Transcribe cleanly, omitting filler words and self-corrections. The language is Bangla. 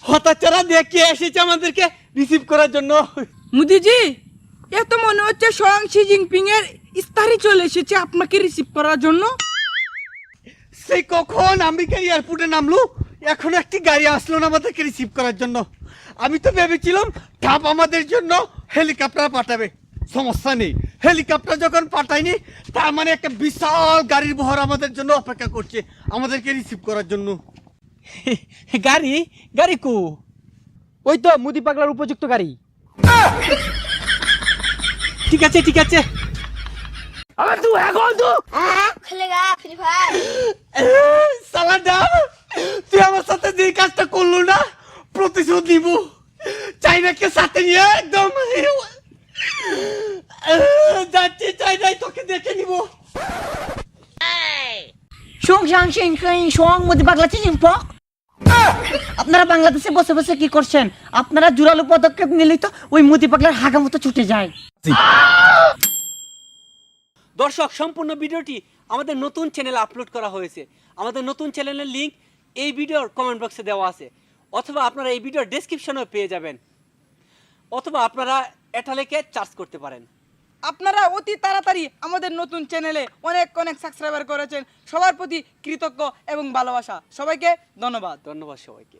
হতাচারা দেখে এসেছে আমাদেরকে রিসিভ করার জন্য। মোদিজি, এ তো মনে হচ্ছে স্বয়ং শি জিনপিং এর ইস্তারি চলে এসেছে আপনাকে রিসিভ করার জন্য। সেই কখন আমেরিকার এয়ারপোর্টে নামলো, এখন একটি গাড়ি আসলো না আমাদেরকে রিসিভ করার জন্য। আমি তো ভেবেছিলাম ট্রাম্প আমাদের জন্য হেলিকপ্টার পাঠাবে। সমস্যা নেই, হেলিকপ্টার যখন পাঠায়নি তার মানে একটা বিশাল গাড়ির বহর আমাদের জন্য অপেক্ষা করছে আমাদেরকে রিসিভ করার জন্য। গাড়ি গাড়ি কো? ওই তো মুদি পাগলার উপযুক্ত গাড়ি। ঠিক আছে ঠিক আছে। আবার তুই এখন তো खेलेगा फ्री फायर। সালা ডাব, তুই আমার সাথে যে কাজটা করলো না, প্রতিশোধ নিব। চাইনাকে সাথে নিয়ে একদম যাচ্ছি, চাইনাই তোকে দেখে নিব। মুদি পাগলা চিনপক। আপনারা বাংলাদেশে বসে বসে কি করছেন? আপনারা জোরালো পদক্ষেপ নিলেই তো ওই মুদি পাগলার হাগা মতো ছুটে যায়। দর্শক, সম্পূর্ণ ভিডিওটি আমাদের নতুন চ্যানেলে আপলোড করা হয়েছে। আমাদের নতুন চ্যানেলের লিংক এই ভিডিওর কমেন্ট বক্সে দেওয়া আছে, অথবা আপনারা এই ভিডিওর ডেসক্রিপশনেও পেয়ে যাবেন, অথবা আপনারা এটা লিখে সার্চ করতে পারেন। আপনারা অতি তাড়াতাড়ি আমাদের নতুন চ্যানেলে অনেক অনেক সাবস্ক্রাইবার করেছেন। সবার প্রতি কৃতজ্ঞ এবং ভালোবাসা। সবাইকে ধন্যবাদ। ধন্যবাদ সবাইকে।